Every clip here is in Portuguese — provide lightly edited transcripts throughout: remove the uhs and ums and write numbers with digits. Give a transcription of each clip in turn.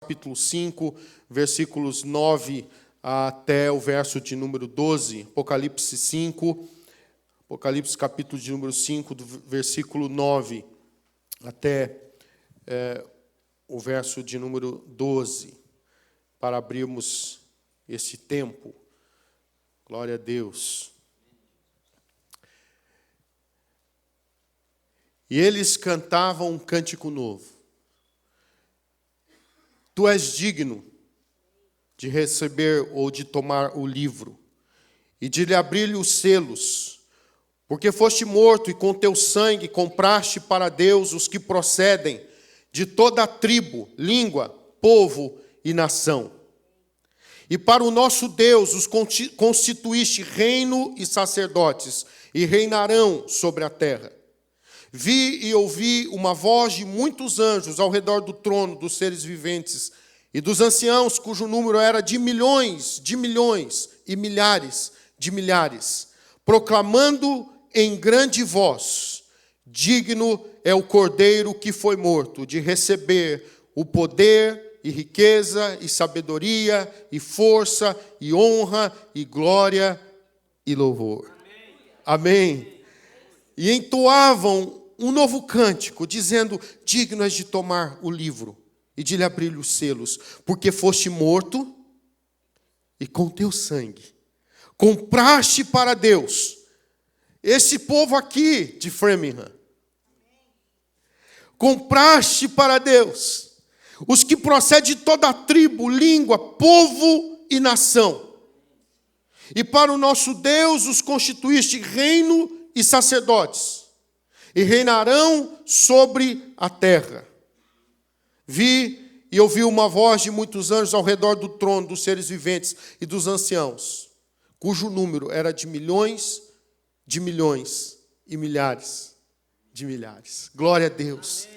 capítulo 5, versículos 9 até o verso de número 12. Apocalipse 5, Apocalipse capítulo de número 5, do versículo 9 até o verso de número 12, para abrirmos esse tempo. Glória a Deus. E eles cantavam um cântico novo. Tu és digno de receber ou de tomar o livro e de lhe abrir-lhe os selos, porque foste morto e com teu sangue compraste para Deus os que procedem de toda a tribo, língua, povo e nação. E para o nosso Deus os constituíste reino e sacerdotes, e reinarão sobre a terra. Vi e ouvi uma voz de muitos anjos ao redor do trono dos seres viventes e dos anciãos, cujo número era de milhões e milhares de milhares, proclamando em grande voz: digno é o Cordeiro que foi morto de receber o poder e riqueza e sabedoria e força e honra e glória e louvor. Amém. E entoavam um novo cântico, dizendo: digno és de tomar o livro e de lhe abrir os selos, porque foste morto e com teu sangue compraste para Deus esse povo aqui de Framingham. Compraste para Deus os que procedem de toda a tribo, língua, povo e nação. E para o nosso Deus os constituíste reino e sacerdotes, e reinarão sobre a terra. Vi e ouvi uma voz de muitos anjos ao redor do trono dos seres viventes e dos anciãos, cujo número era de milhões e milhares de milhares. Glória a Deus.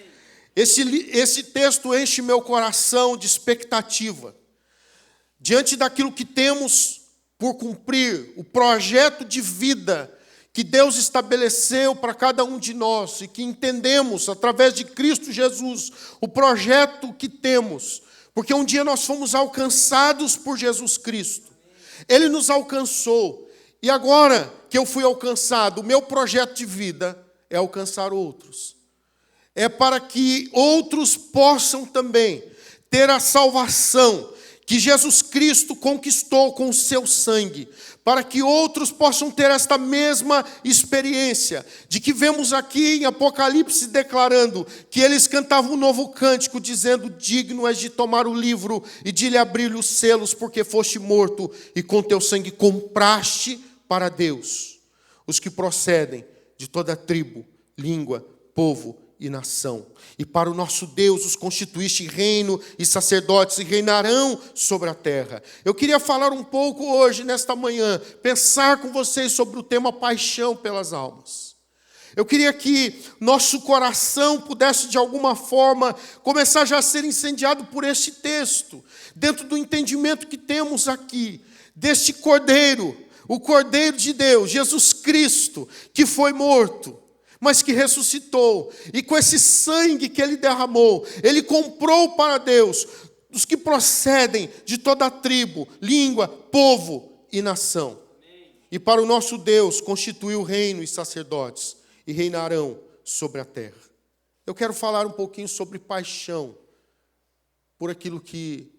Esse texto enche meu coração de expectativa diante daquilo que temos por cumprir, o projeto de vida que Deus estabeleceu para cada um de nós e que entendemos através de Cristo Jesus, o projeto que temos, porque um dia nós fomos alcançados por Jesus Cristo. Ele nos alcançou e agora que eu fui alcançado, o meu projeto de vida é alcançar outros. É para que outros possam também ter a salvação que Jesus Cristo conquistou com o seu sangue, para que outros possam ter esta mesma experiência, de que vemos aqui em Apocalipse declarando que eles cantavam um novo cântico, dizendo: digno és de tomar o livro e de lhe abrir os selos, porque foste morto e com teu sangue compraste para Deus os que procedem de toda tribo, língua, povo e nação. E para o nosso Deus os constituíste reino e sacerdotes, e reinarão sobre a terra. Eu queria falar um pouco hoje, nesta manhã, pensar com vocês sobre o tema paixão pelas almas. Eu queria que nosso coração pudesse, de alguma forma, começar já a ser incendiado por este texto, dentro do entendimento que temos aqui, deste Cordeiro, o Cordeiro de Deus, Jesus Cristo, que foi morto, mas que ressuscitou, e com esse sangue que Ele derramou, Ele comprou para Deus os que procedem de toda a tribo, língua, povo e nação. E para o nosso Deus constituiu reino e sacerdotes, e reinarão sobre a terra. Eu quero falar um pouquinho sobre paixão, por aquilo que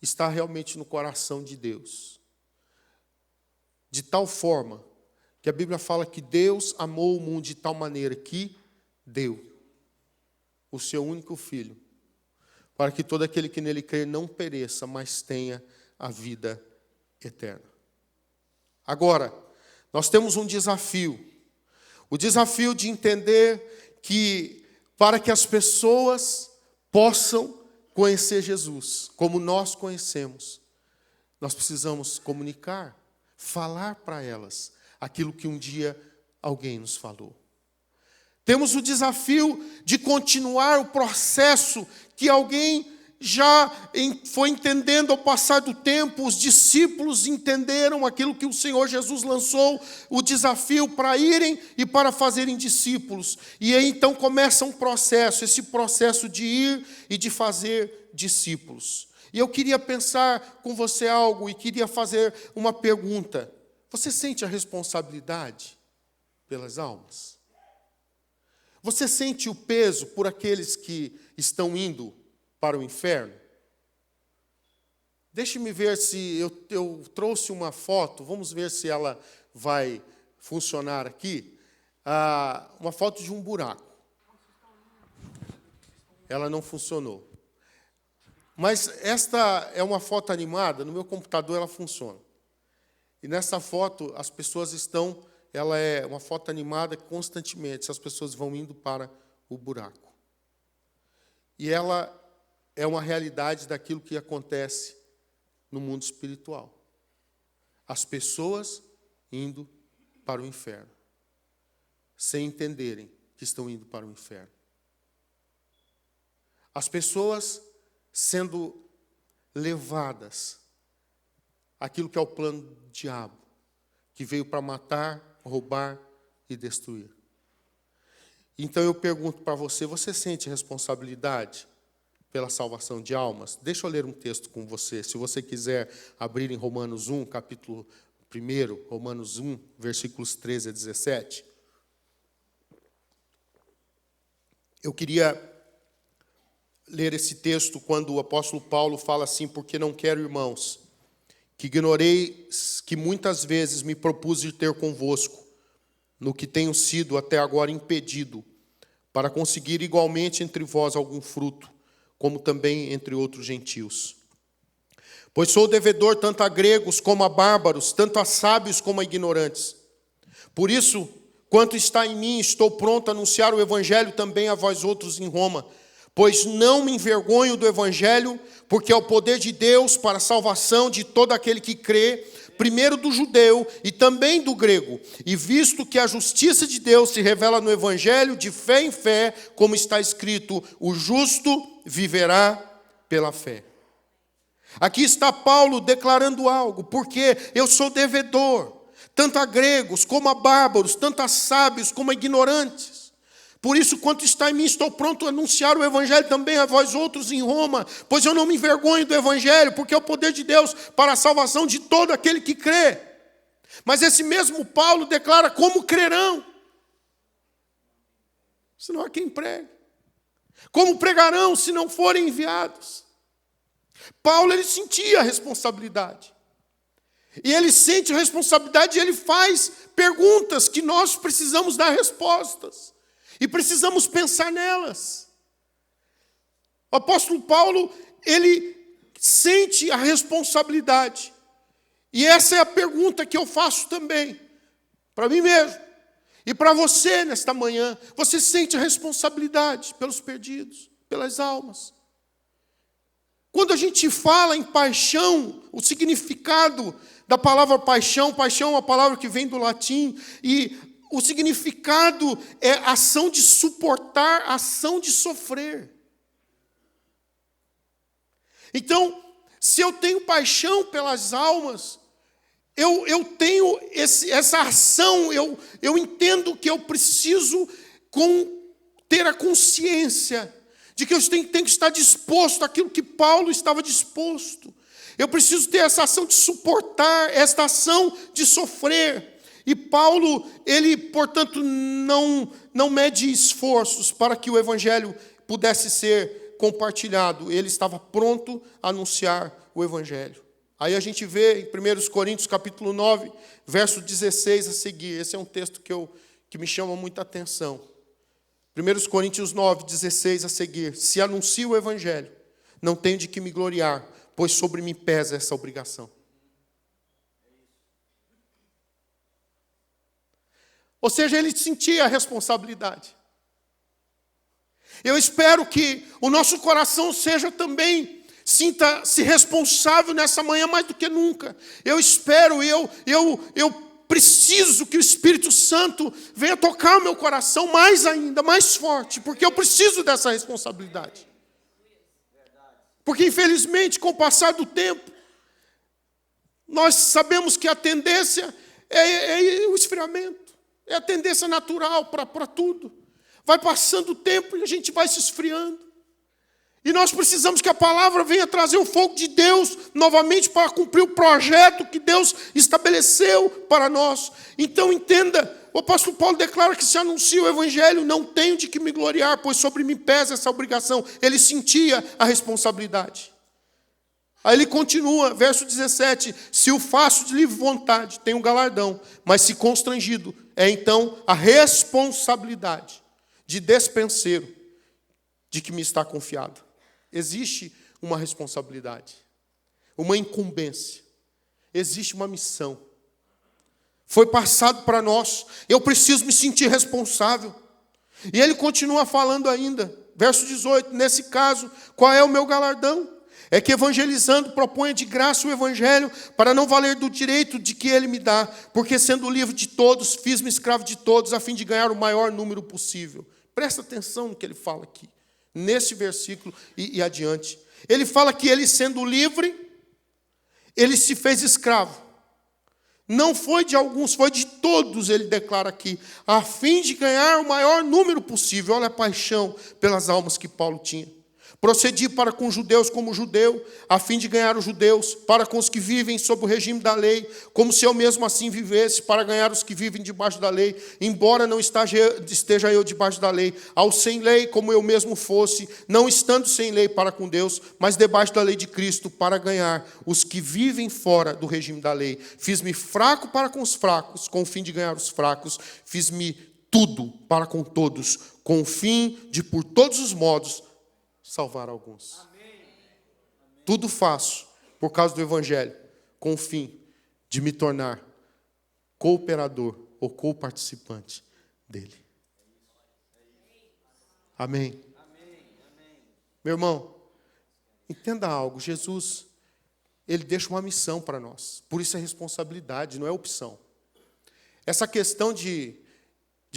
está realmente no coração de Deus. De tal forma que a Bíblia fala que Deus amou o mundo de tal maneira que deu o seu único Filho, para que todo aquele que nele crer não pereça, mas tenha a vida eterna. Agora, nós temos um desafio. O desafio de entender que, para que as pessoas possam conhecer Jesus, como nós conhecemos, nós precisamos comunicar, falar para elas aquilo que um dia alguém nos falou. Temos o desafio de continuar o processo que alguém foi entendendo ao passar do tempo, os discípulos entenderam aquilo que o Senhor Jesus lançou, o desafio para irem e para fazerem discípulos. E aí então começa um processo, esse processo de ir e de fazer discípulos. E eu queria pensar com você algo e queria fazer uma pergunta. Você sente a responsabilidade pelas almas? Você sente o peso por aqueles que estão indo para o inferno? Deixe-me ver se eu trouxe uma foto, vamos ver se ela vai funcionar aqui. Uma foto de um buraco. Ela não funcionou. Mas esta é uma foto animada, no meu computador ela funciona. E nessa foto as pessoas estão, ela é uma foto animada constantemente, as pessoas vão indo para o buraco. E ela é uma realidade daquilo que acontece no mundo espiritual. As pessoas indo para o inferno, sem entenderem que estão indo para o inferno. As pessoas sendo levadas àquilo que é o plano do diabo, que veio para matar, roubar e destruir. Então eu pergunto para você, você sente responsabilidade pela salvação de almas? Deixa eu ler um texto com você. Se você quiser abrir em Romanos 1, capítulo 1, Romanos 1, versículos 13 a 17. Eu queria ler esse texto quando o apóstolo Paulo fala assim: porque não quero, irmãos, que ignoreis que muitas vezes me propus de ter convosco, no que tenho sido até agora impedido, para conseguir igualmente entre vós algum fruto, como também entre outros gentios. Pois sou devedor tanto a gregos como a bárbaros, tanto a sábios como a ignorantes. Por isso, quanto está em mim, estou pronto a anunciar o evangelho também a vós outros em Roma, pois não me envergonho do evangelho, porque é o poder de Deus para a salvação de todo aquele que crê, primeiro do judeu e também do grego. E visto que a justiça de Deus se revela no evangelho, de fé em fé, como está escrito, o justo viverá pela fé. Aqui está Paulo declarando algo, porque eu sou devedor, tanto a gregos como a bárbaros, tanto a sábios como a ignorantes. Por isso, quanto está em mim, estou pronto a anunciar o evangelho também a vós outros em Roma, pois eu não me envergonho do evangelho, porque é o poder de Deus para a salvação de todo aquele que crê. Mas esse mesmo Paulo declara como crerão, se não há quem pregue. Como pregarão se não forem enviados? Paulo, ele sentia a responsabilidade. E ele sente a responsabilidade e ele faz perguntas que nós precisamos dar respostas. E precisamos pensar nelas. O apóstolo Paulo, ele sente a responsabilidade. E essa é a pergunta que eu faço também, para mim mesmo. E para você nesta manhã, você sente a responsabilidade pelos perdidos, pelas almas. Quando a gente fala em paixão, o significado da palavra paixão, paixão é uma palavra que vem do latim, e o significado é ação de suportar, ação de sofrer. Então, se eu tenho paixão pelas almas, eu tenho essa ação, eu entendo que eu preciso ter a consciência de que eu tenho que estar disposto àquilo que Paulo estava disposto. Eu preciso ter essa ação de suportar, esta ação de sofrer. E Paulo, ele, portanto, não mede esforços para que o evangelho pudesse ser compartilhado. Ele estava pronto a anunciar o evangelho. Aí a gente vê em 1 Coríntios capítulo 9, verso 16 a seguir. Esse é um texto que me chama muita atenção. 1 Coríntios 9, 16 a seguir. Se anuncio o evangelho, não tenho de que me gloriar, pois sobre mim pesa essa obrigação. Ou seja, ele sentia a responsabilidade. Eu espero que o nosso coração seja também, sinta-se responsável nessa manhã mais do que nunca. Eu espero, eu preciso que o Espírito Santo venha tocar o meu coração mais ainda, mais forte, porque eu preciso dessa responsabilidade. Porque, infelizmente, com o passar do tempo, nós sabemos que a tendência é o esfriamento. É a tendência natural para tudo. Vai passando o tempo e a gente vai se esfriando. E nós precisamos que a palavra venha trazer o fogo de Deus novamente para cumprir o projeto que Deus estabeleceu para nós. Então entenda, o apóstolo Paulo declara que se anuncia o evangelho, não tenho de que me gloriar, pois sobre mim pesa essa obrigação. Ele sentia a responsabilidade. Aí ele continua, verso 17, se o faço de livre vontade, tenho um galardão, mas se constrangido, é então a responsabilidade de despenseiro de que me está confiado. Existe uma responsabilidade, uma incumbência, existe uma missão. Foi passado para nós, eu preciso me sentir responsável. E ele continua falando ainda, verso 18, nesse caso, qual é o meu galardão? É que evangelizando proponha de graça o evangelho para não valer do direito de que ele me dá, porque sendo livre de todos, fiz-me escravo de todos, a fim de ganhar o maior número possível. Presta atenção no que ele fala aqui, nesse versículo e adiante. Ele fala que ele sendo livre, ele se fez escravo. Não foi de alguns, foi de todos, ele declara aqui, a fim de ganhar o maior número possível. Olha a paixão pelas almas que Paulo tinha. Procedi para com os judeus como judeu, a fim de ganhar os judeus, para com os que vivem sob o regime da lei, como se eu mesmo assim vivesse, para ganhar os que vivem debaixo da lei, embora não esteja eu debaixo da lei, ao sem lei, como eu mesmo fosse, não estando sem lei para com Deus, mas debaixo da lei de Cristo, para ganhar os que vivem fora do regime da lei. Fiz-me fraco para com os fracos, com o fim de ganhar os fracos, fiz-me tudo para com todos, com o fim de, por todos os modos, salvar alguns. Amém. Tudo faço por causa do evangelho, com o fim de me tornar cooperador ou co-participante dele. Amém. Meu irmão, entenda algo, Jesus, ele deixa uma missão para nós, por isso é responsabilidade, não é opção. Essa questão de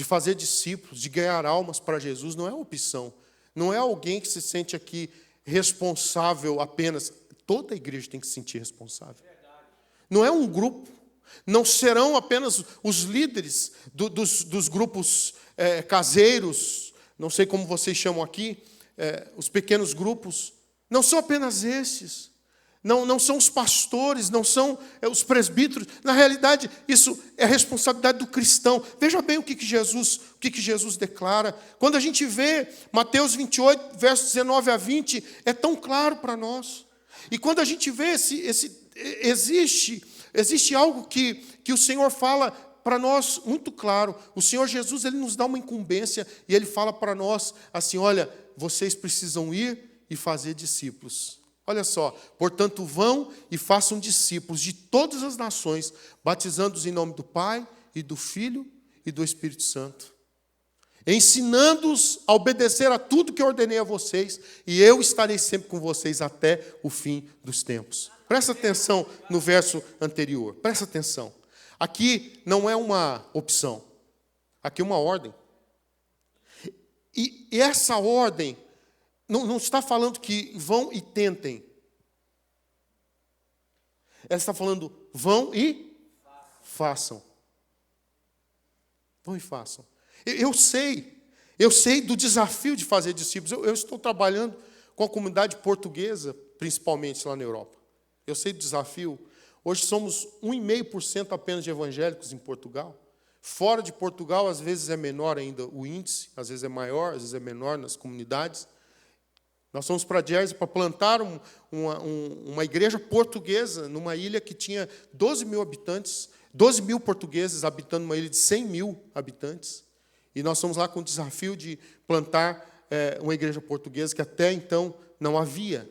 fazer discípulos, de ganhar almas para Jesus, não é opção. Não é alguém que se sente aqui responsável apenas. Toda a igreja tem que se sentir responsável. Não é um grupo. Não serão apenas os líderes dos grupos caseiros, não sei como vocês chamam aqui, os pequenos grupos. Não são apenas esses. Não são os pastores, não são os presbíteros. Na realidade, isso é responsabilidade do cristão. Veja bem o que Jesus declara. Quando a gente vê Mateus 28, versos 19 a 20, é tão claro para nós. E quando a gente vê existe algo que o Senhor fala para nós muito claro. O Senhor Jesus, ele nos dá uma incumbência e ele fala para nós assim, olha, vocês precisam ir e fazer discípulos. Olha só, portanto, vão e façam discípulos de todas as nações, batizando-os em nome do Pai, e do Filho, e do Espírito Santo, ensinando-os a obedecer a tudo que eu ordenei a vocês, e eu estarei sempre com vocês até o fim dos tempos. Presta atenção no verso anterior, presta atenção. Aqui não é uma opção, aqui é uma ordem. E essa ordem não está falando que vão e tentem. Ela está falando, vão e façam. Vão e façam. Eu sei do desafio de fazer discípulos. Eu estou trabalhando com a comunidade portuguesa, principalmente lá na Europa. Eu sei do desafio. Hoje somos 1,5% apenas de evangélicos em Portugal. Fora de Portugal, às vezes é menor ainda o índice, às vezes é maior, às vezes é menor nas comunidades. Nós fomos para Jersey para plantar uma igreja portuguesa numa ilha que tinha 12 mil habitantes, 12 mil portugueses habitando uma ilha de 100 mil habitantes. E nós fomos lá com o desafio de plantar uma igreja portuguesa que até então não havia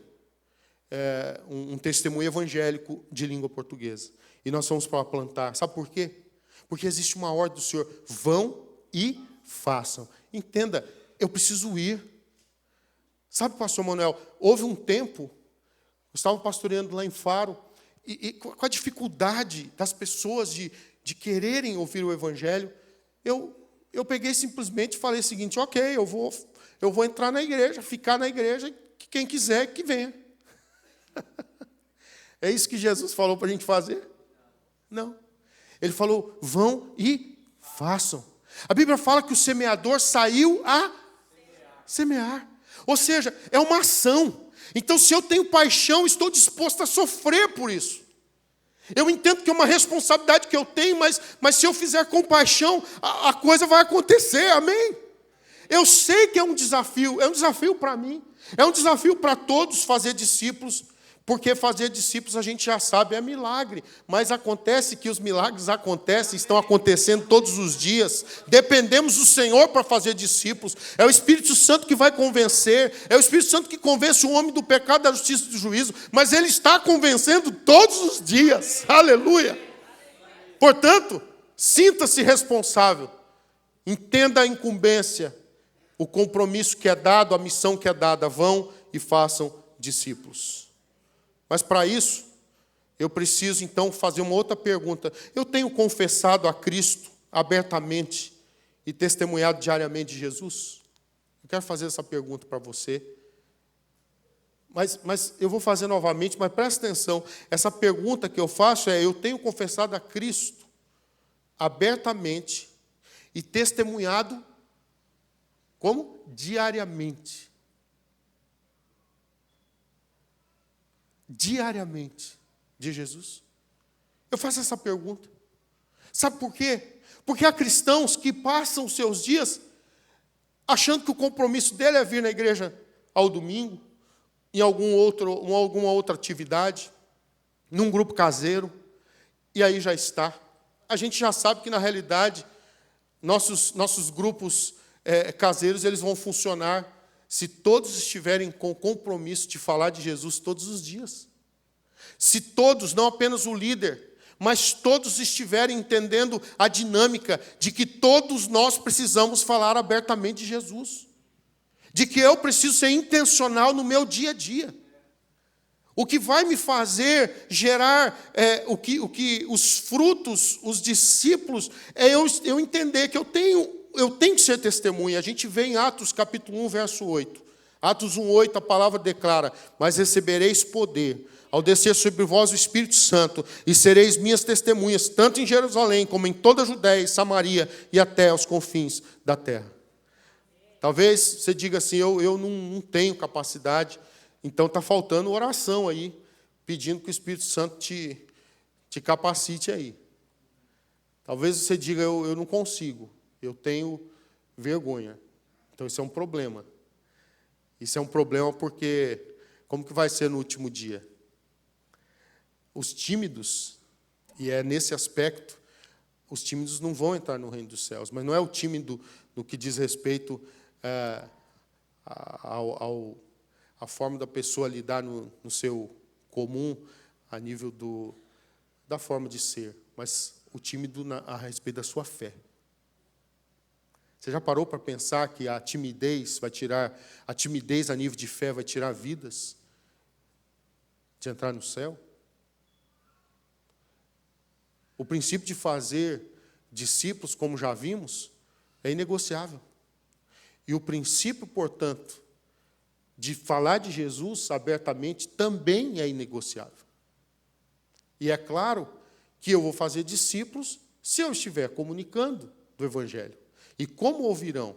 um testemunho evangélico de língua portuguesa. E nós fomos para plantar. Sabe por quê? Porque existe uma ordem do Senhor. Vão e façam. Entenda, eu preciso ir. Sabe, pastor Manuel, houve um tempo, eu estava pastoreando lá em Faro, e com a dificuldade das pessoas de quererem ouvir o Evangelho, eu peguei simplesmente e falei o seguinte, ok, eu vou entrar na igreja, ficar na igreja, que quem quiser que venha. É isso que Jesus falou para a gente fazer? Não. Ele falou, vão e façam. A Bíblia fala que o semeador saiu a semear. Ou seja, é uma ação. Então, se eu tenho paixão, estou disposto a sofrer por isso. Eu entendo que é uma responsabilidade que eu tenho, mas se eu fizer com paixão, a coisa vai acontecer, amém? Eu sei que é um desafio para mim, é um desafio para todos fazer discípulos, porque fazer discípulos a gente já sabe, é milagre, mas acontece que os milagres acontecem, estão acontecendo todos os dias, dependemos do Senhor para fazer discípulos, é o Espírito Santo que vai convencer, é o Espírito Santo que convence o homem do pecado, da justiça e do juízo, mas Ele está convencendo todos os dias, aleluia! Portanto, sinta-se responsável, entenda a incumbência, o compromisso que é dado, a missão que é dada, vão e façam discípulos. Mas para isso, eu preciso então fazer uma outra pergunta. Eu tenho confessado a Cristo abertamente e testemunhado diariamente de Jesus? Eu quero fazer essa pergunta para você. Mas eu vou fazer novamente, mas presta atenção. Essa pergunta que eu faço é, eu tenho confessado a Cristo abertamente e testemunhado como? Diariamente. Diariamente de Jesus? Eu faço essa pergunta. Sabe por quê? Porque há cristãos que passam os seus dias achando que o compromisso dele é vir na igreja ao domingo, em alguma outra atividade, num grupo caseiro, e aí já está. A gente já sabe que, na realidade, nossos grupos caseiros eles vão funcionar se todos estiverem com compromisso de falar de Jesus todos os dias. Se todos, não apenas o líder, mas todos estiverem entendendo a dinâmica de que todos nós precisamos falar abertamente de Jesus. De que eu preciso ser intencional no meu dia a dia. O que vai me fazer gerar os frutos, os discípulos, é eu entender que eu tenho que ser testemunha. A gente vê em Atos capítulo 1, verso 8. Atos 1, 8, a palavra declara, mas recebereis poder, ao descer sobre vós o Espírito Santo, e sereis minhas testemunhas, tanto em Jerusalém, como em toda a Judéia e Samaria, e até aos confins da terra. Talvez você diga assim, eu não tenho capacidade, então está faltando oração aí, pedindo que o Espírito Santo te capacite aí. Talvez você diga, eu não consigo. Eu tenho vergonha. Então, isso é um problema. Isso é um problema porque, como que vai ser no último dia? Os tímidos, e é nesse aspecto, os tímidos não vão entrar no reino dos céus, mas não é o tímido no que diz respeito à forma da pessoa lidar no seu comum, a nível da forma de ser, mas o tímido a respeito da sua fé. Você já parou para pensar que a timidez a nível de fé vai tirar vidas de entrar no céu? O princípio de fazer discípulos, como já vimos, é inegociável. E o princípio, portanto, de falar de Jesus abertamente também é inegociável. E é claro que eu vou fazer discípulos se eu estiver comunicando do Evangelho. E como ouvirão,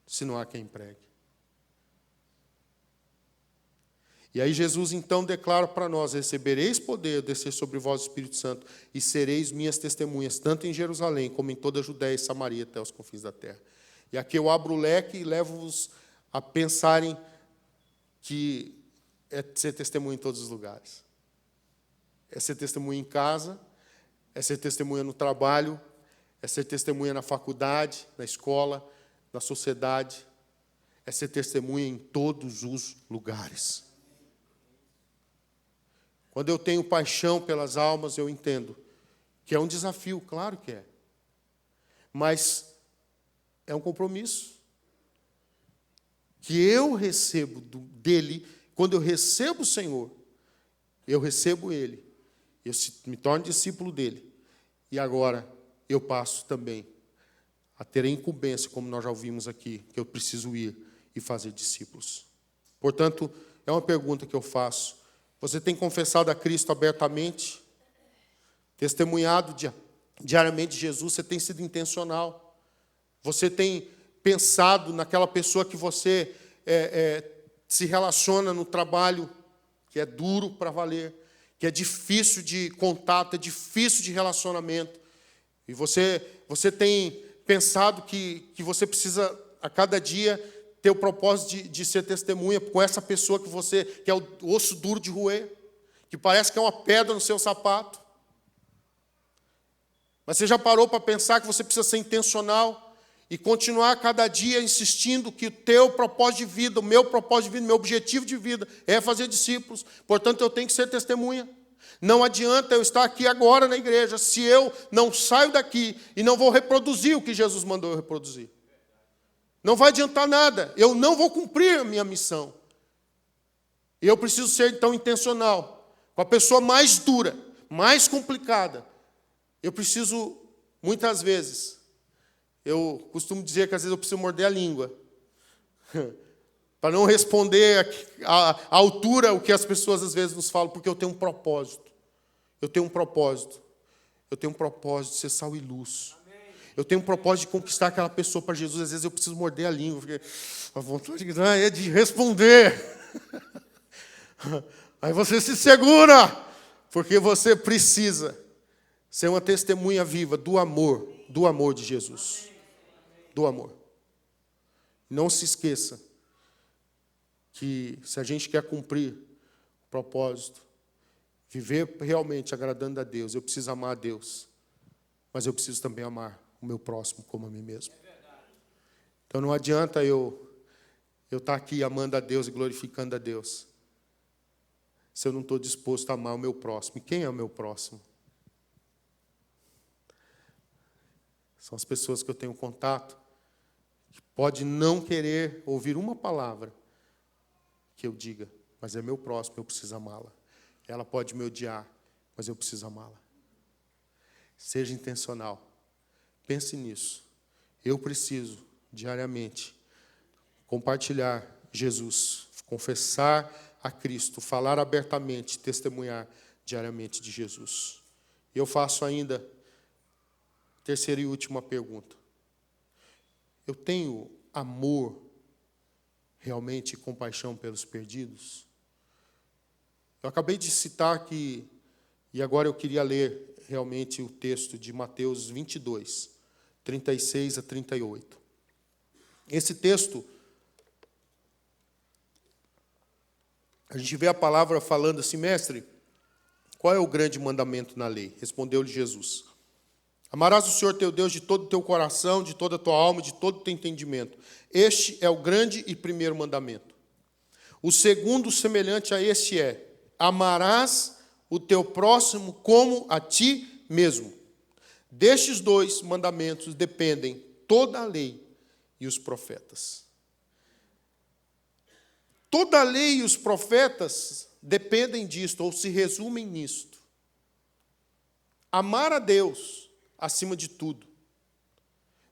se não há quem pregue? E aí Jesus então declara para nós, recebereis poder, descer sobre vós o Espírito Santo, e sereis minhas testemunhas, tanto em Jerusalém, como em toda a Judéia e Samaria, até os confins da terra. E aqui eu abro o leque e levo-vos a pensarem que é ser testemunha em todos os lugares. É ser testemunha em casa, é ser testemunha no trabalho, é ser testemunha na faculdade, na escola, na sociedade. É ser testemunha em todos os lugares. Quando eu tenho paixão pelas almas, eu entendo que é um desafio, claro que é. Mas é um compromisso. Que eu recebo dele, quando eu recebo o Senhor, eu recebo ele. Eu me torno discípulo dele. E agora eu passo também a ter a incumbência, como nós já ouvimos aqui, que eu preciso ir e fazer discípulos. Portanto, é uma pergunta que eu faço. Você tem confessado a Cristo abertamente? Testemunhado diariamente de Jesus? Você tem sido intencional? Você tem pensado naquela pessoa que você se relaciona no trabalho, que é duro para valer, que é difícil de contato, é difícil de relacionamento. E você tem pensado que você precisa, a cada dia, ter o propósito de ser testemunha com essa pessoa que é o osso duro de roer, que parece que é uma pedra no seu sapato. Mas você já parou para pensar que você precisa ser intencional e continuar cada dia insistindo que o teu propósito de vida, o meu propósito de vida, o meu objetivo de vida é fazer discípulos. Portanto, eu tenho que ser testemunha. Não adianta eu estar aqui agora na igreja se eu não saio daqui e não vou reproduzir o que Jesus mandou eu reproduzir. Não vai adiantar nada. Eu não vou cumprir a minha missão. E eu preciso ser, então, intencional. Com a pessoa mais dura, mais complicada. Eu preciso, muitas vezes, eu costumo dizer que às vezes eu preciso morder a língua. Para não responder à altura o que as pessoas às vezes nos falam, porque eu tenho um propósito. Eu tenho um propósito. Eu tenho um propósito de ser sal e luz. Eu tenho um propósito de conquistar aquela pessoa para Jesus. Às vezes eu preciso morder a língua, porque a vontade é de responder. Aí você se segura, porque você precisa ser uma testemunha viva do amor de Jesus. Do amor. Não se esqueça que se a gente quer cumprir o propósito, viver realmente agradando a Deus, eu preciso amar a Deus, mas eu preciso também amar o meu próximo como a mim mesmo. Então não adianta eu estar aqui amando a Deus e glorificando a Deus, se eu não estou disposto a amar o meu próximo. E quem é o meu próximo? São as pessoas que eu tenho contato, que pode não querer ouvir uma palavra que eu diga, mas é meu próximo, eu preciso amá-la. Ela pode me odiar, mas eu preciso amá-la. Seja intencional. Pense nisso. Eu preciso, diariamente, compartilhar Jesus, confessar a Cristo, falar abertamente, testemunhar diariamente de Jesus. E eu faço ainda, terceira e última pergunta. Eu tenho amor, realmente, compaixão pelos perdidos? Eu acabei de citar aqui, e agora eu queria ler realmente o texto de Mateus 22, 36 a 38. Esse texto, a gente vê a palavra falando assim: mestre, qual é o grande mandamento na lei? Respondeu-lhe Jesus: amarás o Senhor teu Deus de todo o teu coração, de toda a tua alma, de todo o teu entendimento. Este é o grande e primeiro mandamento. O segundo, semelhante a este, é: amarás o teu próximo como a ti mesmo. Destes dois mandamentos dependem toda a lei e os profetas. Toda a lei e os profetas dependem disto, ou se resumem nisto. Amar a Deus acima de tudo,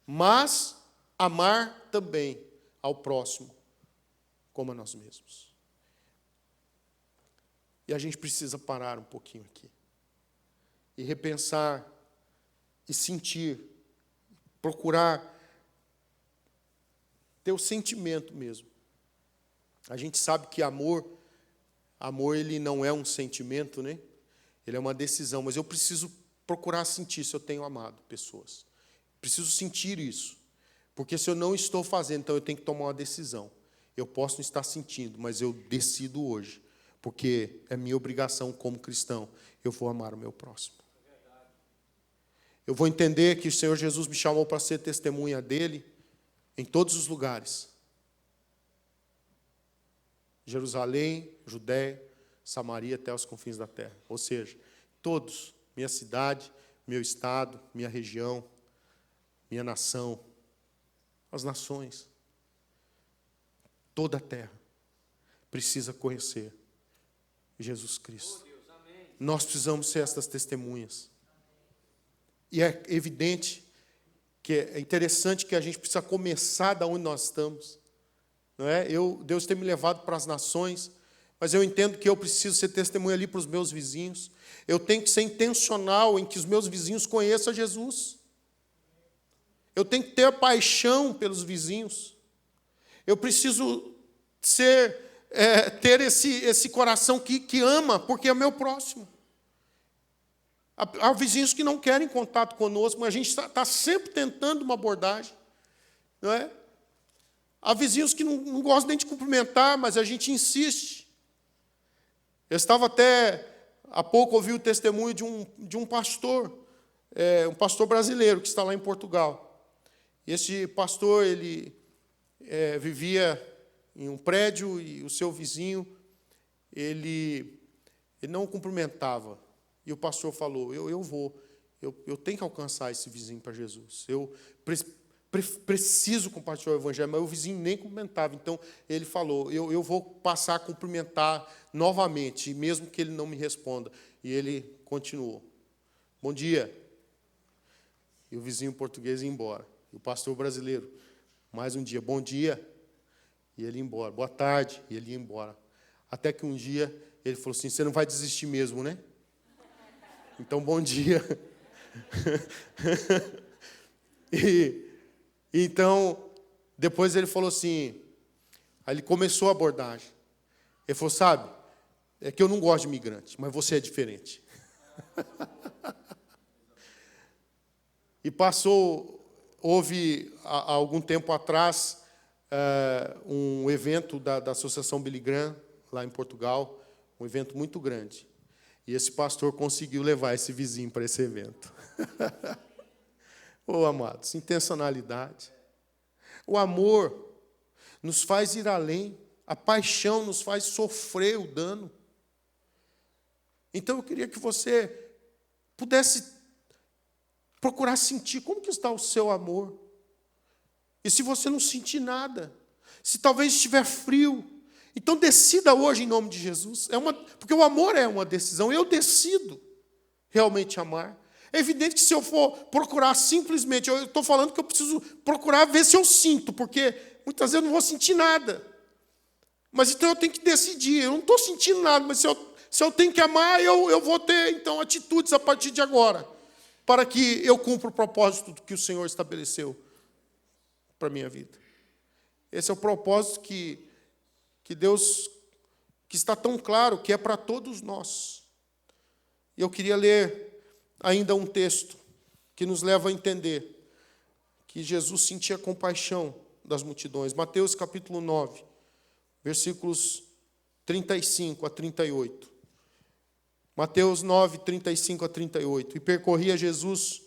mas amar também ao próximo como a nós mesmos. E a gente precisa parar um pouquinho aqui e repensar e sentir, procurar ter o sentimento mesmo. A gente sabe que amor ele não é um sentimento, né? Ele é uma decisão, mas eu preciso procurar sentir se eu tenho amado pessoas. Preciso sentir isso, porque se eu não estou fazendo, então eu tenho que tomar uma decisão. Eu posso não estar sentindo, mas eu decido hoje, porque é minha obrigação como cristão, eu vou amar o meu próximo. Eu vou entender que o Senhor Jesus me chamou para ser testemunha dele em todos os lugares. Jerusalém, Judéia, Samaria, até os confins da terra. Ou seja, todos, minha cidade, meu estado, minha região, minha nação, as nações, toda a terra precisa conhecer Jesus Cristo. Nós precisamos ser estas testemunhas. E é evidente que é interessante que a gente precisa começar da onde nós estamos. Não é? Deus tem me levado para as nações, mas eu entendo que eu preciso ser testemunha ali para os meus vizinhos. Eu tenho que ser intencional em que os meus vizinhos conheçam Jesus. Eu tenho que ter paixão pelos vizinhos. Eu preciso ter esse coração que ama, porque é meu próximo. Há vizinhos que não querem contato conosco, mas a gente está sempre tentando uma abordagem. Não é? Há vizinhos que não gostam nem de cumprimentar, mas a gente insiste. Eu estava até, há pouco, ouvi o testemunho de um pastor brasileiro que está lá em Portugal. Esse pastor, ele vivia em um prédio e o seu vizinho, ele não o cumprimentava. E o pastor falou, eu tenho que alcançar esse vizinho para Jesus. Eu preciso compartilhar o evangelho, mas o vizinho nem cumprimentava. Então, ele falou, eu vou passar a cumprimentar novamente, mesmo que ele não me responda. E ele continuou. Bom dia. E o vizinho português ia embora. E o pastor brasileiro, mais um dia, bom dia. E ele ia embora. Boa tarde. E ele ia embora. Até que um dia, ele falou assim, você não vai desistir mesmo, né? Então, bom dia. Então, depois ele falou assim, aí ele começou a abordagem. Ele falou, sabe, é que eu não gosto de imigrante, mas você é diferente. E houve, há algum tempo atrás, um evento da Associação Billy Graham, lá em Portugal, um evento muito grande. E esse pastor conseguiu levar esse vizinho para esse evento. Oh, amados, intencionalidade. O amor nos faz ir além. A paixão nos faz sofrer o dano. Então, eu queria que você pudesse procurar sentir como que está o seu amor. E se você não sentir nada, se talvez estiver frio, então decida hoje em nome de Jesus. Porque o amor é uma decisão. Eu decido realmente amar. É evidente que se eu for procurar simplesmente, eu estou falando que eu preciso procurar ver se eu sinto, porque muitas vezes eu não vou sentir nada. Mas então eu tenho que decidir. Eu não estou sentindo nada, mas se eu tenho que amar, eu vou ter, então, atitudes a partir de agora, para que eu cumpra o propósito que o Senhor estabeleceu para a minha vida. Esse é o propósito que Deus, que está tão claro, que é para todos nós. E eu queria ler ainda um texto que nos leva a entender que Jesus sentia compaixão das multidões. Mateus capítulo 9, versículos 35 a 38. Mateus 9, 35 a 38. E percorria Jesus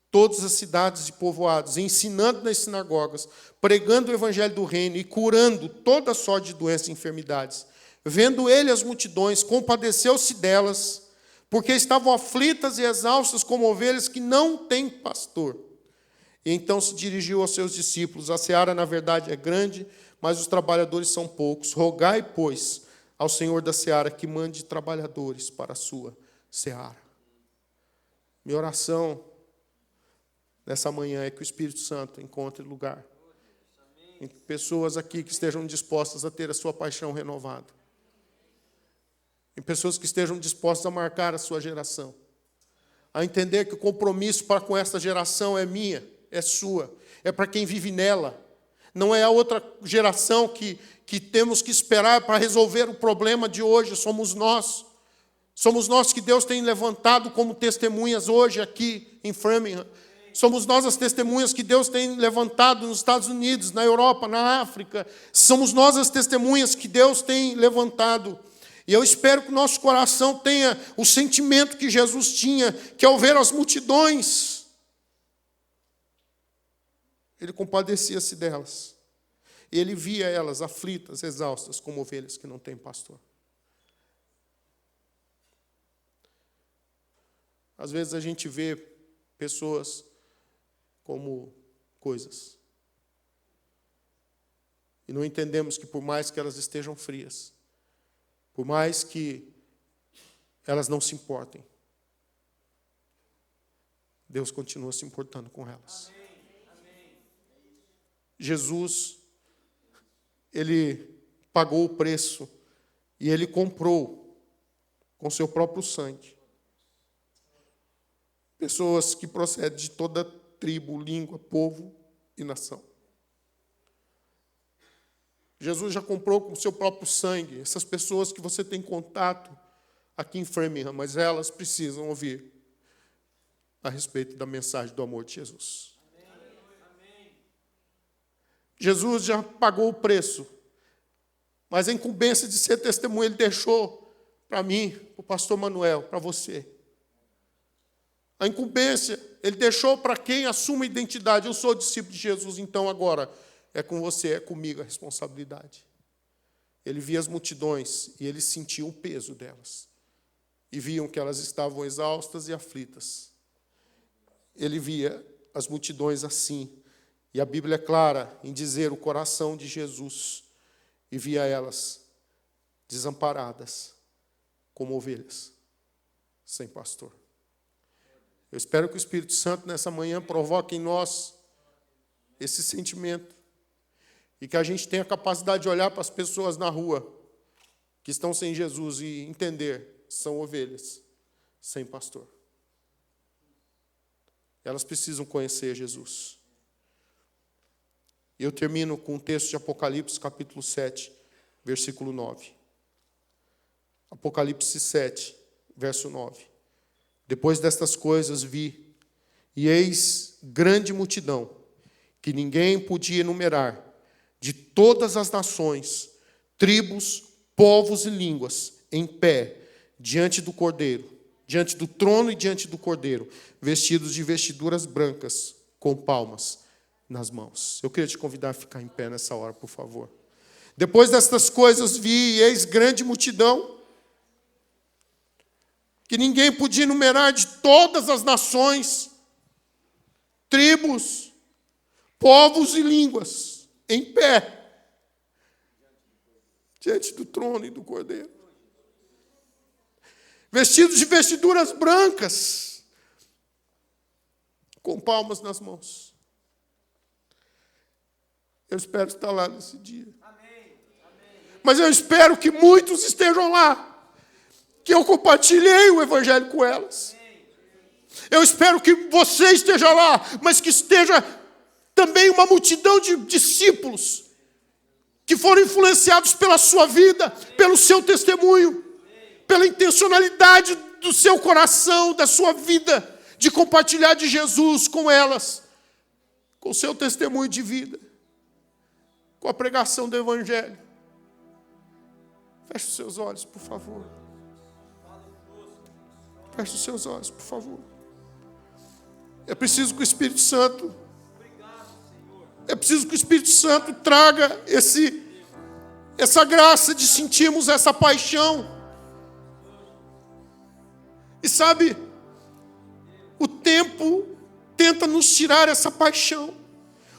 todas as cidades e povoados, ensinando nas sinagogas, pregando o evangelho do reino e curando toda sorte de doenças e enfermidades. Vendo ele as multidões, compadeceu-se delas, porque estavam aflitas e exaustas como ovelhas que não têm pastor. E então se dirigiu aos seus discípulos, a seara, na verdade, é grande, mas os trabalhadores são poucos. Rogai, pois, ao Senhor da seara que mande trabalhadores para a sua seara. Minha oração nessa manhã é que o Espírito Santo encontre lugar em pessoas aqui que estejam dispostas a ter a sua paixão renovada. Em pessoas que estejam dispostas a marcar a sua geração. A entender que o compromisso para com essa geração é minha, é sua, é para quem vive nela. Não é a outra geração que temos que esperar para resolver o problema de hoje, somos nós. Somos nós que Deus tem levantado como testemunhas hoje aqui em Framingham. Somos nós as testemunhas que Deus tem levantado nos Estados Unidos, na Europa, na África. Somos nós as testemunhas que Deus tem levantado. E eu espero que o nosso coração tenha o sentimento que Jesus tinha, que ao ver as multidões, ele compadecia-se delas. E ele via elas aflitas, exaustas, como ovelhas que não têm pastor. Às vezes a gente vê pessoas como coisas. E não entendemos que por mais que elas estejam frias, por mais que elas não se importem, Deus continua se importando com elas. Jesus, ele pagou o preço E Ele comprou com seu próprio sangue pessoas que procedem de toda tribo, língua, povo e nação. Jesus já comprou com seu próprio sangue essas pessoas que você tem contato aqui em Framingham, mas elas precisam ouvir a respeito da mensagem do amor de Jesus. Amém. Jesus já pagou o preço, mas a incumbência de ser testemunha Ele deixou para mim, para o pastor Manuel, para você. A incumbência Ele deixou para quem assume a identidade. Eu sou discípulo de Jesus, então agora é com você, é comigo a responsabilidade. Ele via as multidões e ele sentia o peso delas. E viam que elas estavam exaustas e aflitas. Ele via as multidões assim. E a Bíblia é clara em dizer o coração de Jesus. E via elas desamparadas, como ovelhas, sem pastor. Eu espero que o Espírito Santo nessa manhã provoque em nós esse sentimento. E que a gente tenha a capacidade de olhar para as pessoas na rua que estão sem Jesus e entender, são ovelhas sem pastor. Elas precisam conhecer Jesus. E eu termino com um texto de Apocalipse, capítulo 7, versículo 9. Apocalipse 7, verso 9. Depois destas coisas vi, e eis grande multidão, que ninguém podia enumerar, de todas as nações, tribos, povos e línguas, em pé, diante do Cordeiro, diante do trono e diante do Cordeiro, vestidos de vestiduras brancas, com palmas nas mãos. Eu queria te convidar a ficar em pé nessa hora, por favor. Depois destas coisas vi, e eis grande multidão, que ninguém podia enumerar, de todas as nações, tribos, povos e línguas, em pé, diante do trono e do Cordeiro, vestidos de vestiduras brancas, com palmas nas mãos. Eu espero estar lá nesse dia. Mas eu espero que muitos estejam lá, que eu compartilhei o Evangelho com elas. Eu espero que você esteja lá, mas que esteja também uma multidão de discípulos que foram influenciados pela sua vida, pelo seu testemunho, pela intencionalidade do seu coração, da sua vida, de compartilhar de Jesus com elas, com o seu testemunho de vida, com a pregação do Evangelho. Feche os seus olhos, por favor. Feche os seus olhos, por favor. É preciso que o Espírito Santo traga essa graça de sentirmos essa paixão. E sabe, o tempo tenta nos tirar essa paixão.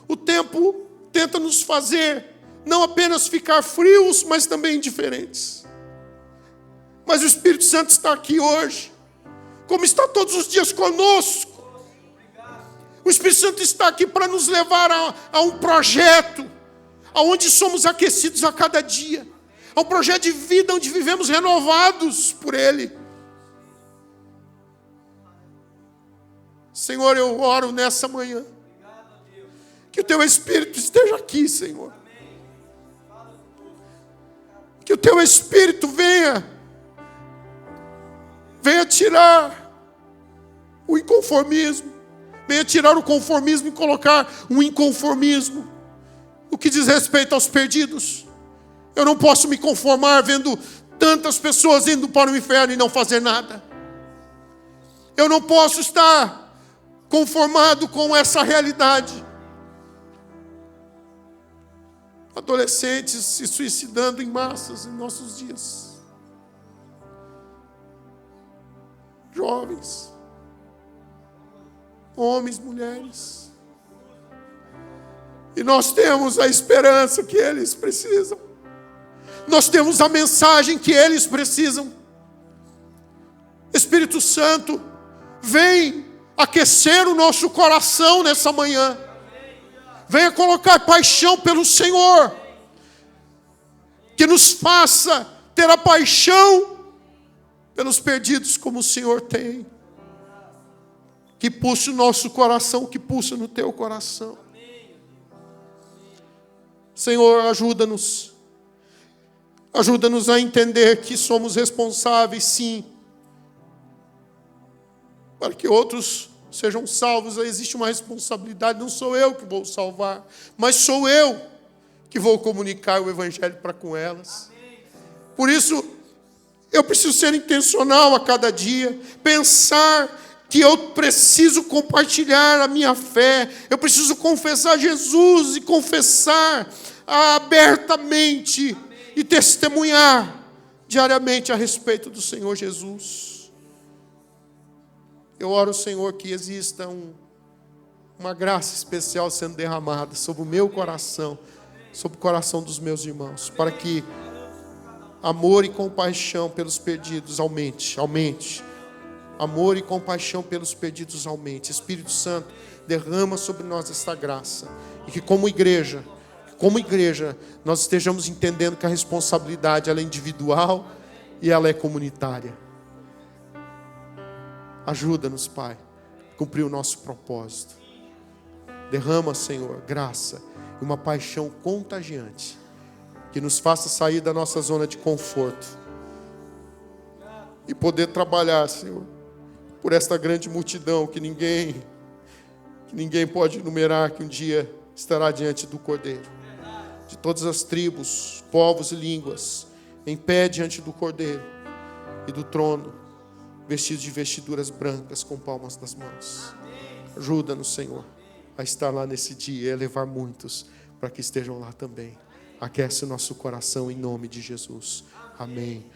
O tempo tenta nos fazer não apenas ficar frios, mas também indiferentes. Mas o Espírito Santo está aqui hoje, como está todos os dias conosco. O Espírito Santo está aqui para nos levar a um projeto, onde somos aquecidos a cada dia. A um projeto de vida onde vivemos renovados por Ele. Senhor, eu oro nessa manhã, que o Teu Espírito esteja aqui, Senhor. Que o Teu Espírito venha tirar o inconformismo. Venha tirar o conformismo e colocar um inconformismo. O que diz respeito aos perdidos. Eu não posso me conformar vendo tantas pessoas indo para o inferno e não fazer nada. Eu não posso estar conformado com essa realidade. Adolescentes se suicidando em massas em nossos dias. Jovens. Homens, mulheres. E nós temos a esperança que eles precisam. Nós temos a mensagem que eles precisam. Espírito Santo, vem aquecer o nosso coração nessa manhã. Venha colocar paixão pelo Senhor. Que nos faça ter a paixão pelos perdidos como o Senhor tem. Que pulse o nosso coração, que pulse no teu coração. Senhor, ajuda-nos. Ajuda-nos a entender que somos responsáveis, sim, para que outros sejam salvos. Existe uma responsabilidade, não sou eu que vou salvar, mas sou eu que vou comunicar o Evangelho para com elas. Por isso, eu preciso ser intencional a cada dia, pensar que eu preciso compartilhar a minha fé, eu preciso confessar Jesus e confessar abertamente e testemunhar diariamente a respeito do Senhor Jesus. Eu oro, Senhor, que exista uma graça especial sendo derramada sobre o meu coração, sobre o coração dos meus irmãos, para que amor e compaixão pelos perdidos aumente. Amor e compaixão pelos perdidos aumente. Espírito Santo, derrama sobre nós esta graça. E que como igreja, nós estejamos entendendo que a responsabilidade ela é individual e ela é comunitária. Ajuda-nos, Pai, a cumprir o nosso propósito. Derrama, Senhor, graça e uma paixão contagiante, que nos faça sair da nossa zona de conforto e poder trabalhar, Senhor, por esta grande multidão que ninguém pode enumerar, que um dia estará diante do Cordeiro. De todas as tribos, povos e línguas, em pé diante do Cordeiro e do trono, vestidos de vestiduras brancas com palmas das mãos. Ajuda-nos, Senhor, a estar lá nesse dia e a levar muitos para que estejam lá também. Aquece o nosso coração em nome de Jesus. Amém.